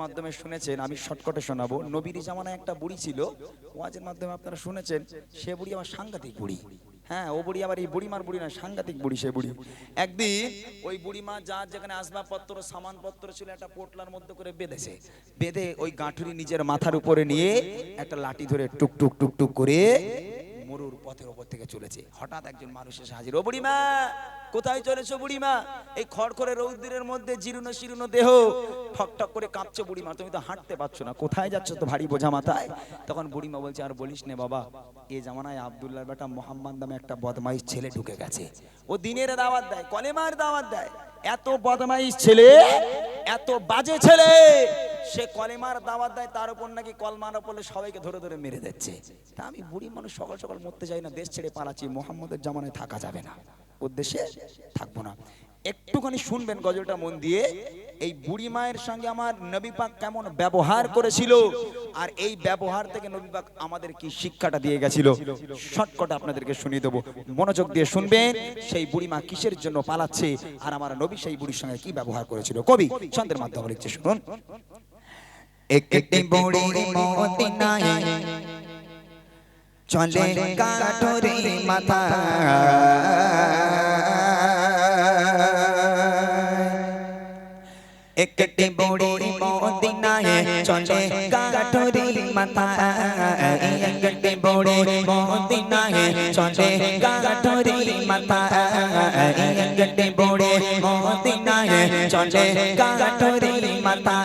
মাধ্যমে শুনেছেন, আমি শর্টকাটে শোনাবো। নবীর জামানায় একটা বুড়ি ছিল, ওয়াজের মাধ্যমে আপনারা শুনেছেন। সে বুড়ি আমার সাংঘাতিক বুড়ি। হ্যাঁ, ও বুড়ি আবার এই বুড়িমার বুড়ি না, সাংঘাতিক বুড়ি সে বুড়ি। একদিন ওই বুড়িমা যার যেখানে আসবাবপত্র সামানপত্র ছিল একটা পোটলার মধ্যে করে বেঁধেছে। বেঁধে ওই গাঁঠুরি নিজের মাথার উপরে নিয়ে একটা লাঠি ধরে টুক টুক টুক টুক করে মরুর পথের উপর থেকে চলেছে। হঠাৎ একজন মানুষ এসে হাজির। ও বুড়িমা, কোথায় চলেছো বুড়িমা? এই খড়খড়ে রৌদ্রের মধ্যে জীর্ণ শীর্ণ দেহ, ঠক ঠক করে কাঁপছে বুড়িমা, তুমি তো হাঁটতে পারছো না, কোথায় যাচ্ছ তো ভারী বোঝা মাথায়? তখন বুড়িমা বলছে, আর বলিস নে বাবা, এই জামানায় আব্দুল্লাহর বেটা মোহাম্মদ নামে একটা বদমাইশ ছেলে ঢুকে গেছে। ও দিনের দাওয়াত দেয়, কলেমার দাওয়াত দেয়। এত বদমাইশ ছেলে, এত বাজে ছেলে, সে কলেমার দাওয়াত দেয়, তার উপর নাকি কলমার উপরে সবাইকে ধরে ধরে মেরে দিচ্ছে। তা আমি বুড়ি মানুষ, সকাল সকাল মরতে যাই না, দেশ ছেড়ে পালাচ্ছি, মোহাম্মদের জামানায় থাকা যাবে না, উদ্দেশ্যে থাকবো না। একটুখানি শুনবেন গজলটা মন দিয়ে। এই বুড়ি মায়ের সঙ্গে আমার নবী পাক কেমন ব্যবহার করেছিল, আর এই ব্যবহার থেকে নবী পাক আমাদের কি শিক্ষাটা দিয়ে গেছিল, শর্টকাট আপনাদেরকে শুনিয়ে দেবো। মনোযোগ দিয়ে শুনবেন, সেই বুড়ি মা কিসের জন্য পালাচ্ছে, আর আমার নবী সেই বুড়ির সঙ্গে কি ব্যবহার করেছিল। কবি ছন্দের মাধ্যমে লিখছে, শুনুন। একটি বুড়ি মদিনায় চলে কাঠুরি মাথা, একটি বুড়ি মদিনায় চলে কাঠুরি মাথা, একটি বুড়ি মদিনায় চলে কাঠুরি মাথা, একটি বুড়ি মদিনায় চলে কাঠুরি মাথা।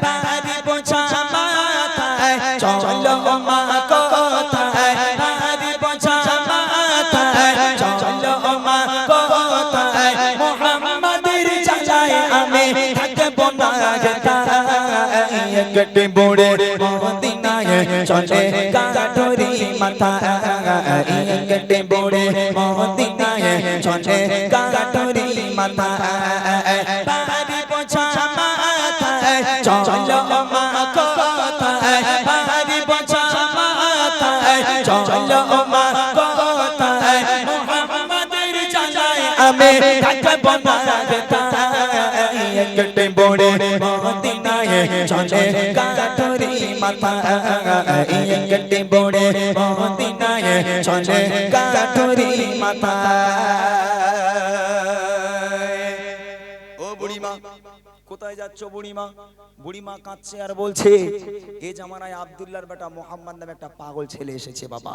পারি বোঝা মাথায় চলো মা কোথায়, পারি বোঝা মাথায় চলো মা কোথায়, মুহাম্মাদের জ্বালায় আমি থাকবো না কোথায়। একটি বুড়ি মদিনায় চলে কাঠুরি মাথা, একটি বুড়ি মদিনায় চলে কাঠুরি মাথা। পারি বোঝা মাথায় চলো মা কোথায়, পারি বোঝা মাথায় চলো মা কোথায়, মুহাম্মাদের জ্বালায় আমি থাকবো না কোথায়। একটি বুড়ি মদিনায় চলে কাঠুরি মাথা, একটি বুড়ি মদিনায় চলে কাঠুরি মাথা। ও বুড়িমা, কোথায় যাচ্ছ বুড়িমা? বুড়িমা কাঁদছে আর বলছে, এই জামানায় আব্দুল্লাহর বেটা মোহাম্মদ নামে একটা পাগল ছেলে এসেছে বাবা,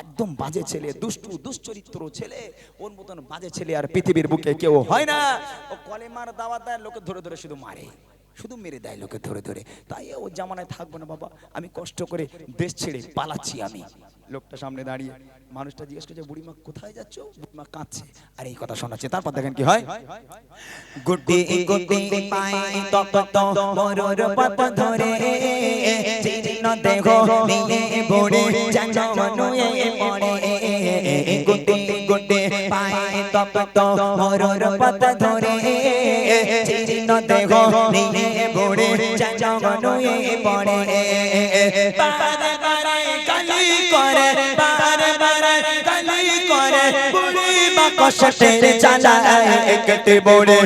একদম বাজে ছেলে, দুষ্টু দুশ্চরিত্র ছেলে, ওর মতন বাজে ছেলে আর পৃথিবীর বুকে কেউ হয় না। ও কলেমার দাওয়াত দেয়, লোকে ধরে ধরে শুধু মারে, শুধু মেরে দেয় লোকে ধরে ধরে। তাই ও জামানায় থাকবো না বাবা, আমি কষ্ট করে দেশ ছেড়ে পালাচ্ছি আমি। লোকটা সামনে দাঁড়িয়ে, মানুষটা জিজ্ঞেস করছে, বুড়িমা কোথায় যাচ্ছ? বুড়িমা কাঁদছে আর এই কথা শোনাচ্ছে। তারপর দেখেন কি হয়। গুটি গুটি পাই তপ্ত মরুর পথ ধরে, জীর্ণ দেহ নিয়ে বুড়ি জানুয়ে পড়ে। গুটি গুটি পাই তপ্ত মরুর পথ ধরে, জীর্ণ দেহ নিয়ে বুড়ি জানুয়ে পড়ে। বারে বারে গালি করে, বারে বারে গালি করে, বুড়ি মা কষ্টের জ্বালায়। একটি বুড়ি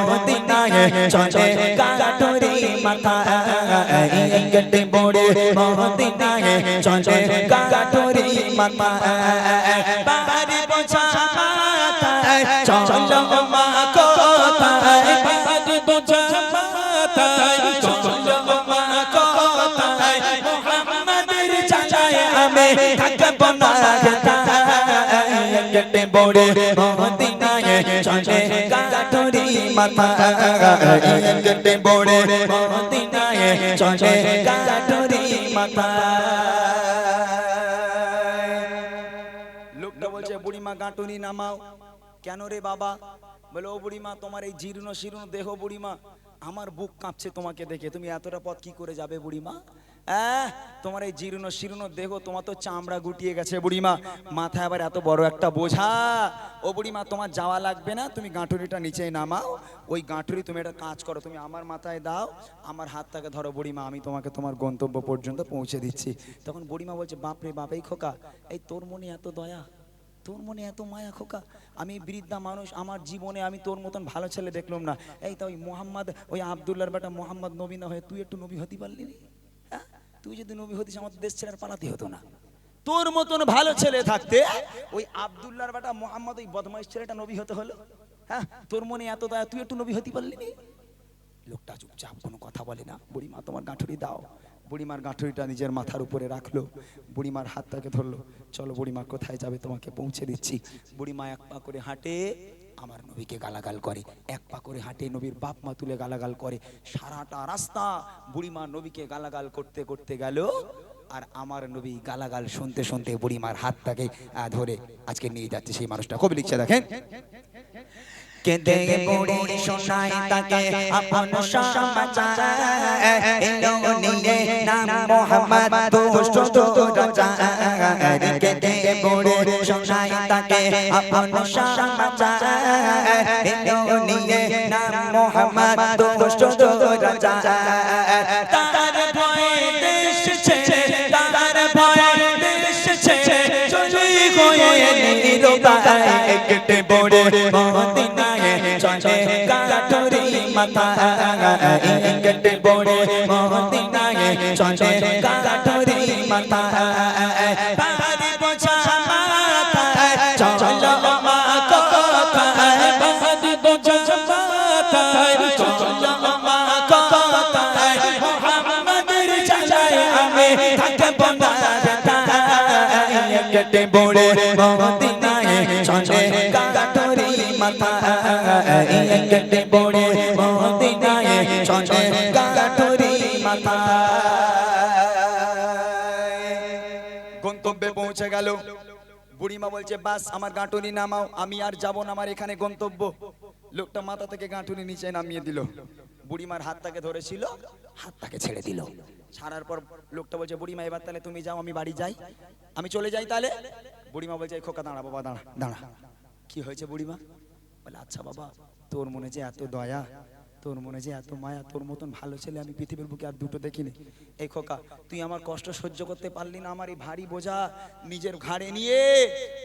মদিনায় চলে কাঠুরি মাথা, একটি বুড়ি মদিনায় চলে কাঠুরি মাথা। পারি বোঝা মাথায় চলো মা কোথায়, পারি বোঝা মাথায় চলো মা কোথায়, মুহাম্মাদের জ্বালায় আমি থাকবো না কোথায়। একটি বুড়ি মদিনায় চলে কাঠুরি মাথা, একটি বুড়ি মদিনায় চলে কাঠুরি মাথা। লোকটা বলছে, বুড়িমা গাঁটুনি নামাও। কেন রে বাবা? বলে, ও বুড়িমা, তোমার এই জীর্ণ শীর্ণ দেহ বুড়িমা, আমার বুক কাঁপছে তোমাকে দেখে, তুমি এতটা পথ কি করে যাবে বুড়িমা? তোমার এই জীর্ণ শীর্ণ দেহ, তোমার তো চামড়া গুটিয়ে গেছে বুড়িমা, মাথায় আবার এত বড় একটা বোঝা। ও বুড়িমা, তোমার যাওয়া লাগবে না, তুমি গাঁটুরিটা নিচে নামাও। ওই গাঁটুরি তুমি একটা কাজ করো, তুমি আমার মাথায় দাও, আমার হাতটাকে ধরো বুড়িমা, আমি তোমাকে তোমার গন্তব্য পর্যন্ত পৌঁছে দিচ্ছি। তখন বুড়িমা বলছে, বাপ রে বাপ, এই খোকা, এই তোর মনে এত দয়া, তোর মনে এত মায়া খোকা, আমি বৃদ্ধা মানুষ, আমার জীবনে আমি তোর মতন ভালো ছেলে দেখলাম না। এই তো ওই মোহাম্মদ, ওই আব্দুল্লাহর বেটা মোহাম্মদ নবী না হয়ে তুই একটু নবী হতে পারলি না? হ্যাঁ, তুই যদি নবী হতিস আমাদের দেশ ছেড়ে আর পালাতে হতো না। তোর মতন ভালো ছেলে থাকতে ওই আব্দুল্লাহর বেটা মোহাম্মদ, ওই বদমাইশ ছেলেটা নবী হতে হলো? হ্যাঁ, তোর মনে এত দয়া, তুই একটু নবী হতে পারলি না? লোকটা চুপচাপ, কোনো কথা বলে না। বুড়িমা তোমার গাঁঠুরি দাও। বুড়িমার গাঁঠুরিটা নিজের মাথার উপরে রাখলো, বুড়িমার হাতটাকে ধরলো। চলো বুড়িমা, কোথায় যাবে তোমাকে পৌঁছে দিচ্ছি। বুড়িমা এক পা করে হাঁটে, আমার নবীকে গালাগাল করে। এক পা করে হাঁটে, নবীর বাপ মা তুলে গালাগাল করে। সারাটা রাস্তা বুড়িমা নবীকে গালাগাল করতে করতে গেল। আর আমার নবী গালাগাল শুনতে শুনতে বুড়িমার হাতটাকে ধরে আজকে নিয়ে যাচ্ছে সেই মানুষটা। কবি লিখছে দেখেন, কেঁদে বুড়ি শোনায় তাকে আপন সমাচার, এলো নিয়ে নাম মোহাম্মদ দুষ্ট রাজার। কেঁদে বুড়ি শোনায় তাকে আপন সমাচার, এলো নিয়ে নাম মোহাম্মদ দুষ্ট রাজার। তার ভয়ে দেশ ছেড়ে, তার ভয়ে দেশ ছেড়ে চলে গিয়ে নীরবায়। কেটে বুড়ি মদিনায় চলে গাঁঠুরি মাথায়, কেটে বুড়ি মদিনায় চলে গাঁঠুরি মাথায়। পাহাড়ি বোঝা মাথায় চলো মা কোথায়, পাহাড়ি বোঝা মাথায় চলো মা কোথায়। মোহাম্মদের জ্বালায় আমি থাকবো না রেতায়, কেটে বুড়ি মদিনায় চলে গাঁঠুরি মাথায়, কেটে বুড়ি মদিনায় চলে গাঁঠুরি মাথায়। গন্তব্যে পৌঁছে গেল। বুড়িমা বলছে, বাস আমার গাঁটুনি নামাও, আমি আর যাব না, আমার এখানে গন্তব্য। লোকটা মাথা থেকে গাঁটুনি নিচে নামিয়ে দিল। বুড়িমার হাতটাকে ধরেছিল, হাতটাকে ছেড়ে দিল। ছাড়ার পর লোকটা বলছে, বুড়িমা এবার তাহলে তুমি যাও, আমি বাড়ি যাই, আমি চলে যাই তাহলে। বুড়িমা বলছে, এই খোকা দাঁড়া বাবা, দাঁড়া দাঁড়া। কি হয়েছে বুড়িমা? বলে, আচ্ছা বাবা, তোর মনে যে এত দয়া, তোর মনে যে এত মায়া, তোর মতন ভালো ছেলে আমি পৃথিবীর বুকে আর দুটো দেখিনি। এই খোকা, তুই আমার কষ্ট সহ্য করতে পারলি না, আমার এই ভারী বোঝা নিজের ঘাড়ে নিয়ে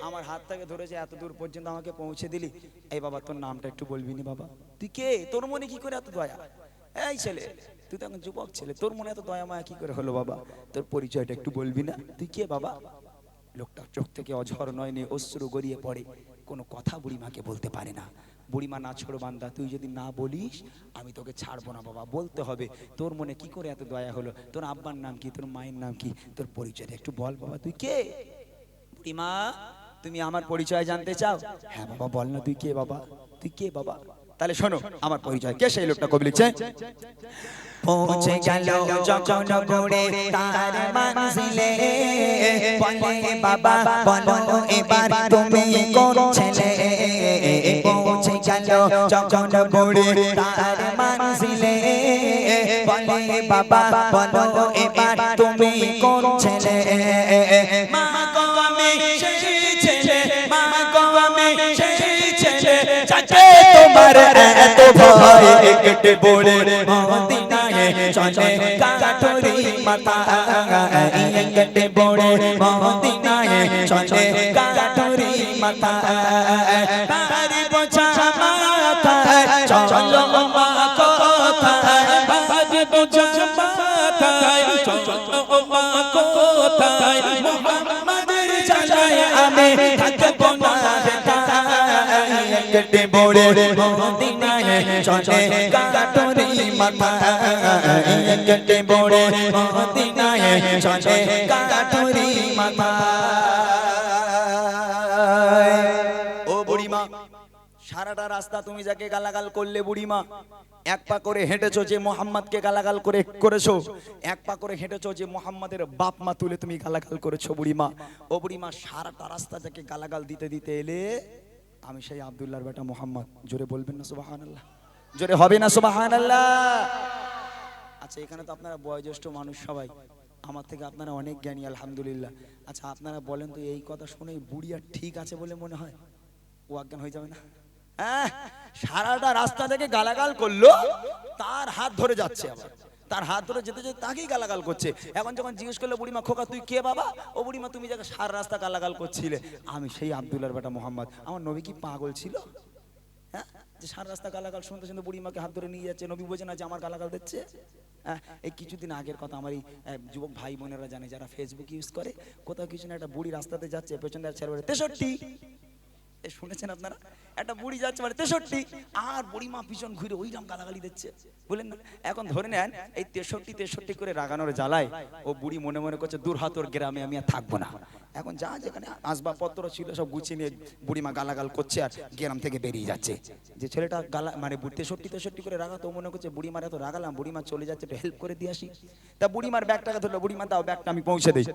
আমার হাতটাকে ধরেছে, এত দূর পর্যন্ত আমাকে পৌঁছে দিলি। এই বাবা, তোর নামটা একটু বলবি না বাবা? তুই কে? তোর মনে কি করে এত দয়া? এই ছেলে, তুই তো এখন যুবক ছেলে, তোর মনে এত দয়া মায়া কি করে হলো বাবা? তোর পরিচয়টা একটু বলবি না? তুই কে বাবা? লোকটা চোখ থেকে অঝর নয়নে অশ্রু গড়িয়ে পড়ে, কোনো কথা বুড়িমাকে বলতে পারে না। বুড়িমা, না ছোড়ো বান্দা, তুই যদি না বলিস আমি তোকে ছাড়বো না বাবা, বলতে হবে। তোর মনে কি করে এত দয়া হলো? তোর আব্বার নাম কি, তোর মায়ের নাম কি, তোর পরিচয়টা একটু বল বাবা, তুই কে? বুড়িমা, তুমি আমার পরিচয় জানতে চাও? হ্যাঁ বাবা, বল না, তুই কে বাবা, তুই কে বাবা? তাহলে শোনো আমার পরিচয়। কে সেই লোকটা? কবি লিখছে, পৌঁছে গেল যখন বুড়ি তার মঞ্জিলে, বলে বাবা বলো এবার তুমি কোন ছেলে। পৌঁছে গেল যখন বুড়ি তার মঞ্জিলে, বলে বাবা বলো এবার তুমি কোন ছেলে। মা গো আমি সেই ছেলে, মা গো আমি সেই ছেলে, যাকে তোমার এত ভয়। কেটে বুড়ি মদিনায় চলে গাঁঠুরি মাথায়, কেটে বুড়ি মদিনায় চলে গাঁঠুরি মাথায়। পাহাড়ি বোঝা মাথায় চলো মা কোথায়, পাহাড়ি বোঝা মাথায় চলো মা কোথায়। মোহাম্মদের জ্বালায় আমি থাকবো না রেতায়, কেটে বুড়ি মদিনায় চলে গাঁঠুরি মাথায়, কেটে বুড়ি মদিনায় চলে গাঁঠুরি মাথায়। ও বুড়িমা, সারাটা রাস্তা তুমি যাকে গালাগাল করলে বুড়িমা, এক পা করে হেঁটেছো যে মোহাম্মদকে গালাগাল করেছো, এক পা করে হেঁটেছো যে মোহাম্মদের বাপ মা তুলে তুমি গালাগাল করেছো বুড়িমা। ও বুড়িমা, সারাটা রাস্তা যাকে গালাগাল দিতে দিতে এলে, আমি সেই আব্দুল্লাহর বেটা মোহাম্মদ। জোরে বলবেন না সুবহানাল্লাহ? জোরে হবে না সুবহানাল্লাহ? আচ্ছা, এখানে তো আপনারা বয়োজ্যেষ্ঠ মানুষ সবাই, আমার থেকে আপনারা অনেক জ্ঞানী আলহামদুলিল্লাহ। আচ্ছা, আপনারা বলেন তো, এই কথা শুনে বুড়ি আর ঠিক আছে বলে মনে হয়? ও অজ্ঞান হয়ে যাবে না? হ্যাঁ, সারাটা রাস্তা থেকে গালাগাল করলো, তার হাত ধরে যাচ্ছে আবার। তার হাত ধরে যেতে যেতে তাকেই গালাগাল করছে। এখন যখন জিজ্ঞেস করলো বুড়িমা খোকা তুই কে বাবা, ও বুড়িমা তুমি যাকে সার রাস্তা গালাগাল করছিলে, আমি সেই আব্দুল্লাহর বেটা মোহাম্মদ। আমার নবী কি পাগল ছিল? হ্যাঁ, যে সার রাস্তা গালাগাল শুনতে শুনতে বুড়িমাকে হাত ধরে নিয়ে যাচ্ছে, নবী বোঝে না যে আমার গালাগাল দিচ্ছে? হ্যাঁ, এই কিছুদিন আগের কথা, আমার এই যুবক ভাই বোনেরা জানে যারা ফেসবুক ইউজ করে, কোথাও কিছু না একটা বুড়ি রাস্তাতে যাচ্ছে, পেছন দিয়ে ছেড়ে 63, শুনেছেন আপনারা? একটা বুড়ি যাচ্ছে মানে 63, আর বুড়িমা পিছন ঘুরে ওইরকম গালাগালি দিচ্ছে, বলেন না? এখন ধরে নেন এই 63 করে রাগানোর জ্বালায় ও বুড়ি মনে মনে করছে দূর হাতর গ্রামে আমি আর থাকবো না। এখন যা যেখানে আসবাবপত্র ছিল সব গুছিয়ে নিয়ে বুড়িমা গালাগাল করছে আর গ্রাম থেকে বেরিয়ে যাচ্ছে। যে ছেলেটা গালা মানে 63 করে রাগাতো, মনে করছে বুড়িমার এত রাগালাম, বুড়িমা চলে যাচ্ছে, একটু হেল্প করে দিয়ে আসি। তা বুড়িমার ব্যাগটাকে ধরলো, বুড়িমা দাও ব্যাগটা আমি পৌঁছে দিই।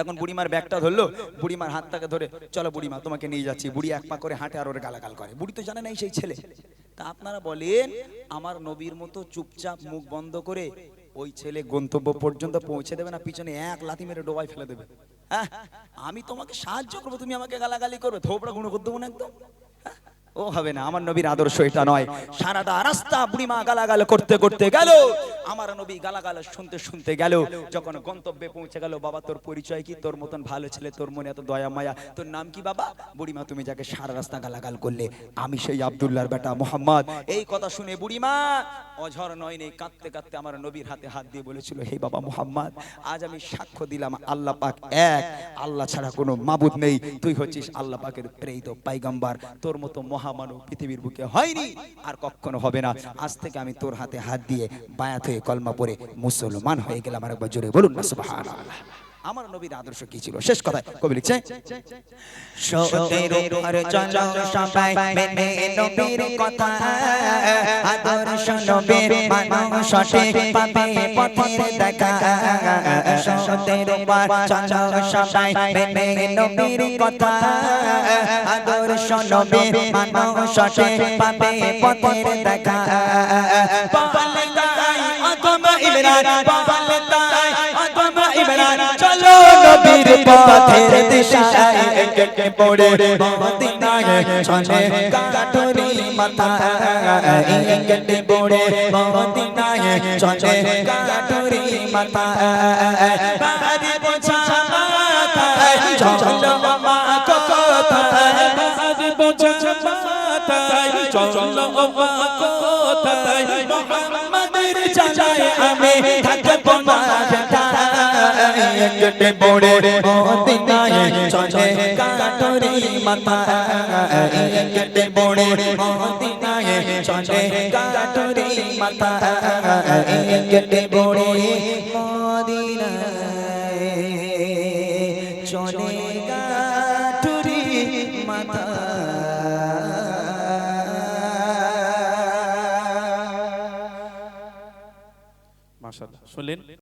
এখন বুড়িমার ব্যাগটা ধরলো, বুড়িমার হাতটাকে ধরে চলো বুড়িমা তোমাকে নিয়ে যাচ্ছি। বুড়ি এক পা করে হাঁটে আর ওর গালাগাল করে। বুড়ি তো জানে না সেই ছেলে। তা আপনারা বলেন আমার নবীর মতো চুপচাপ মুখ বন্ধ করে ওই ছেলে গন্তব্য পর্যন্ত পৌঁছে দেবে না পিছনে এক লাথি মেরে ডোবায় ফেলে দেবে? হ্যাঁ, আমি তোমাকে সাহায্য করবো, তুমি আমাকে গালাগালি করবে, থোবড়া গুঁড়ো করে দেবো না একদম? ও হবে না, আমার নবীর আদর্শ এটা নয়। সারাটা রাস্তা বুড়িমা গালাগাল করতে করতে গেল, আমার নবী গালাগাল শুনতে শুনতে গেল। যখন গন্তব্যে পৌঁছে গেল, বাবা তোর পরিচয় কি? তোর মতন ভালো ছেলে, তোর মনে এত দয়া মায়া, তোর নাম কি বাবা? বুড়িমা তুমি যাকে সারা রাস্তা গালাগাল করলে, আমি সেই আব্দুল্লাহর বেটা মোহাম্মদ। এই কথা শুনে বুড়িমা অঝর নয়নে কাঁদতে কাঁদতে আমার নবীর হাতে হাত দিয়ে বলেছিল, হে বাবা মোহাম্মদ, আজ আমি সাক্ষ্য দিলাম আল্লাহ পাক এক, আল্লাহ ছাড়া কোনো মাবুদ নেই, তুই হচ্ছিস আল্লাহ পাকের প্রেরিত পয়গম্বর, তোর মতো মহামানব পৃথিবীর বুকে হয়নি আর কখনো হবে না। আজ থেকে আমি তোর হাতে হাত দিয়ে বায়াত হয়ে কলমা পড়ে মুসলমান হয়ে গেলাম। আরেকবার জোরে বলুন না সুবহানাল্লাহ। আমার নবীর আদর্শ কি ছিল? শেষ কথায় কবি লিখছে, সতের উপর চলো সবাই মেনে নবীর কথা, আদর্শ নবীর মানো সঠিক পাবে পথের দেখা। সতের উপর চলো সবাই মেনে নবীর কথা, আদর্শ নবীর মানো সঠিক পাবে পথের দেখা। বলে তাই আদম ইমরান, বলে তাই আদম ইমরান, চলো নবীর পথের দিশায় একে পড়ে মদিনায় চলে কাঠুরি মাথা। একে পড়ে মদিনায় চলে কাঠুরি মাথা। বাড়ি বোঝা মাথায় চলো মা কোথায়, বাড়ি বোঝা মাথায় চলো মা কোথায়, মোহাম্মদের জানায় আমি থাকবো না কেটে পড়ে মদিনায় চলে কাঠুরি মাথা। কেটে পড়ে মদিনায় চলে কাঠুরি মাথা। কেটে পড়ে মদিনায় চলে কাঠুরি মাথা। মাশাআল্লাহ, শুনলেন?